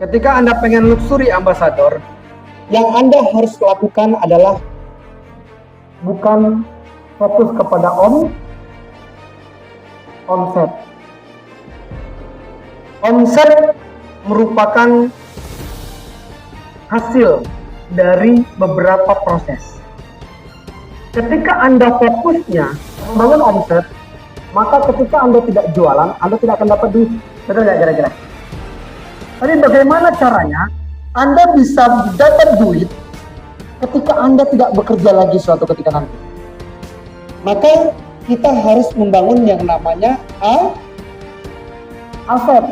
Ketika Anda pengen luxury ambassador, yang Anda harus lakukan adalah bukan fokus kepada omset. Omset merupakan hasil dari beberapa proses. Ketika Anda fokusnya membangun omset, maka ketika Anda tidak jualan, Anda tidak akan dapat duit. Betul nggak kira-kira? Tapi bagaimana caranya Anda bisa dapat duit ketika Anda tidak bekerja lagi suatu ketika nanti? Maka kita harus membangun yang namanya aset.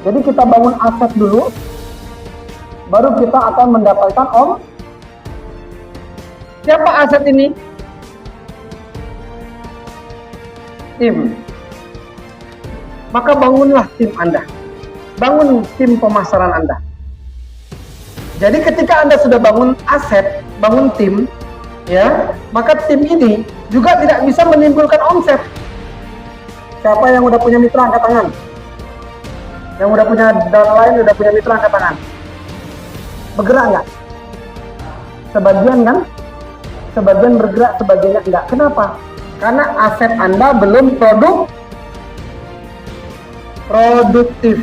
Jadi kita bangun aset dulu, baru kita akan mendapatkan Siapa aset ini? Tim. Maka bangunlah tim Anda. Bangun tim pemasaran Anda. Jadi ketika Anda sudah bangun aset, bangun tim, ya, maka tim ini juga tidak bisa menimbulkan omset. Siapa yang udah punya mitra angkat tangan? Yang udah punya downline, udah punya mitra angkat tangan. Bergerak nggak? Sebagian kan? Sebagian bergerak, sebagiannya enggak. Kenapa? Karena aset Anda belum produktif.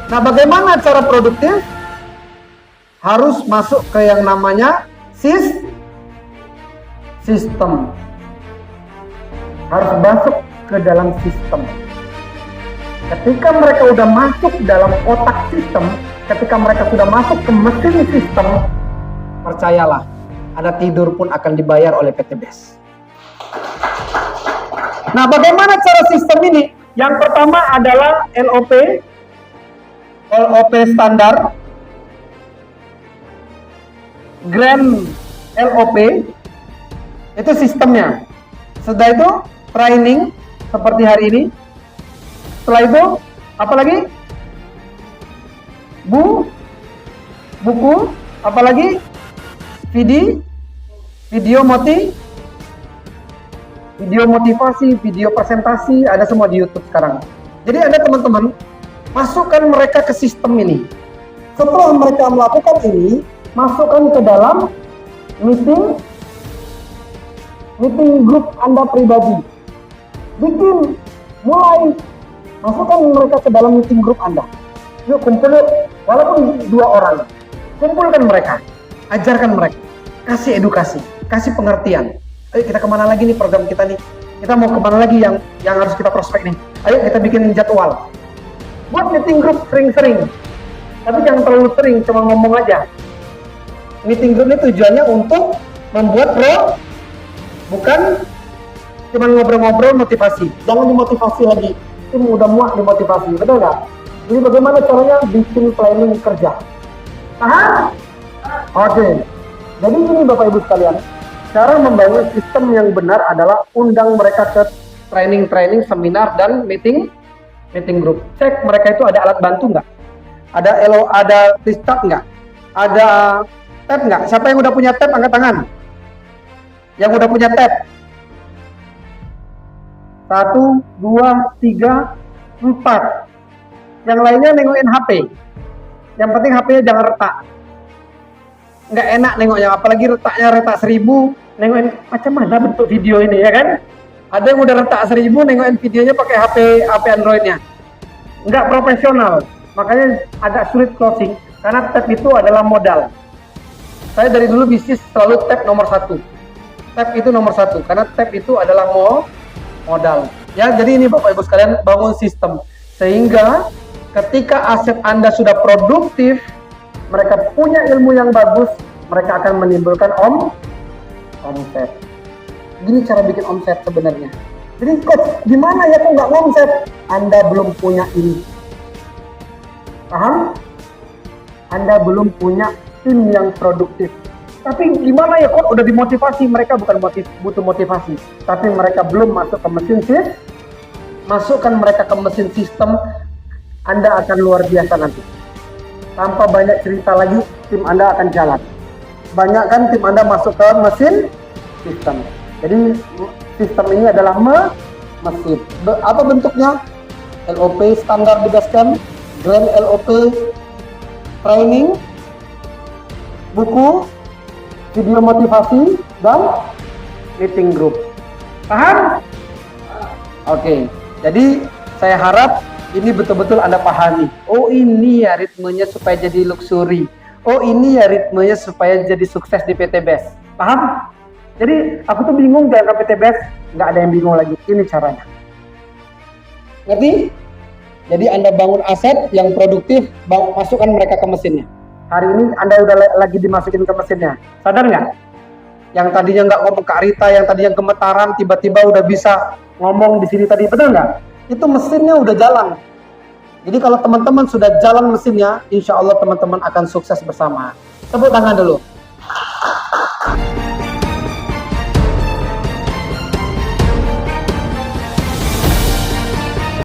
Nah, bagaimana cara produktif? Harus masuk ke yang namanya sistem. Harus masuk ke dalam sistem. Ketika mereka udah masuk dalam otak sistem, ketika mereka sudah masuk ke mesin sistem, percayalah, Anda tidur pun akan dibayar oleh PT BES. Nah, bagaimana cara sistem ini? Yang pertama adalah LOP standar, Grand LOP, itu sistemnya. Setelah itu training seperti hari ini. Setelah itu apa lagi? Buku, apa lagi? Video motivasi, video presentasi, ada semua di YouTube sekarang. Jadi ada teman-teman, masukkan mereka ke sistem ini. Setelah mereka melakukan ini, masukkan ke dalam meeting grup Anda pribadi. Mulai masukkan mereka ke dalam meeting grup Anda. Yuk kumpul yuk, walaupun 2 orang. Kumpulkan mereka, ajarkan mereka, kasih edukasi, kasih pengertian. Ayo kita kemana lagi nih program kita nih? Kita mau kemana lagi yang harus kita prospek nih? Ayo kita bikin jadwal. Buat meeting group sering-sering. Tapi jangan terlalu sering, cuma ngomong aja. Meeting group ini tujuannya untuk membuat bukan cuma ngobrol-ngobrol motivasi. Jangan dimotivasi lagi. Tim udah muak dimotivasi, betul nggak? Jadi bagaimana caranya bikin planning kerja? Paham? Oke. Jadi ini Bapak Ibu sekalian. Cara membangun sistem yang benar adalah undang mereka ke training, seminar, dan meeting group. Cek mereka itu ada alat bantu nggak? Ada listat nggak? Ada tab nggak? Siapa yang udah punya tab angkat tangan? Yang udah punya tab? 1, 2, 3, 4. Yang lainnya nengokin HP. Yang penting HP-nya jangan retak. Nggak enak nengoknya, apalagi retaknya retak 1000. Nengokin macam mana bentuk video ini, ya kan? Ada yang udah retak 1000, nengokin videonya pakai HP Android-nya. Nggak profesional, makanya agak sulit closing, karena tab itu adalah modal. Saya dari dulu bisnis selalu tab nomor 1. Tab itu nomor 1, karena tab itu adalah modal. Ya, jadi ini Bapak Ibu sekalian, bangun sistem. Sehingga ketika aset Anda sudah produktif, mereka punya ilmu yang bagus, mereka akan menimbulkan omset. Gini cara bikin omset sebenarnya. Jadi coach, gimana ya kok nggak omset? Anda belum punya ini. Paham? Anda belum punya tim yang produktif. Tapi gimana ya kok udah dimotivasi? Mereka bukan butuh motivasi, tapi mereka belum masuk ke mesin sistem. Masukkan mereka ke mesin sistem, Anda akan luar biasa nanti. Tanpa banyak cerita lagi, tim Anda akan jalan. Banyak kan tim Anda masuk ke mesin sistem. Jadi sistem ini adalah mesin. Apa bentuknya? LOP standar di Basecamp, Grand LOP training, buku, video motivasi, dan meeting group. Paham? Oke, jadi saya harap ini betul-betul Anda pahami. Oh, ini ya ritmenya supaya jadi luxury. Oh, ini ya ritmenya supaya jadi sukses di PT Best. Paham? Jadi aku tuh bingung dengan PT Best, nggak ada yang bingung lagi. Ini caranya. Ngerti? Jadi Anda bangun aset yang produktif, masukkan mereka ke mesinnya. Hari ini Anda udah lagi dimasukin ke mesinnya. Sadar nggak? Yang tadinya nggak ngomong Kak Rita, yang tadinya gemetaran, tiba-tiba udah bisa ngomong di sini tadi. Betul nggak? Itu mesinnya udah jalan. Jadi kalau teman-teman sudah jalan mesinnya, insya Allah teman-teman akan sukses bersama. Tepuk tangan dulu.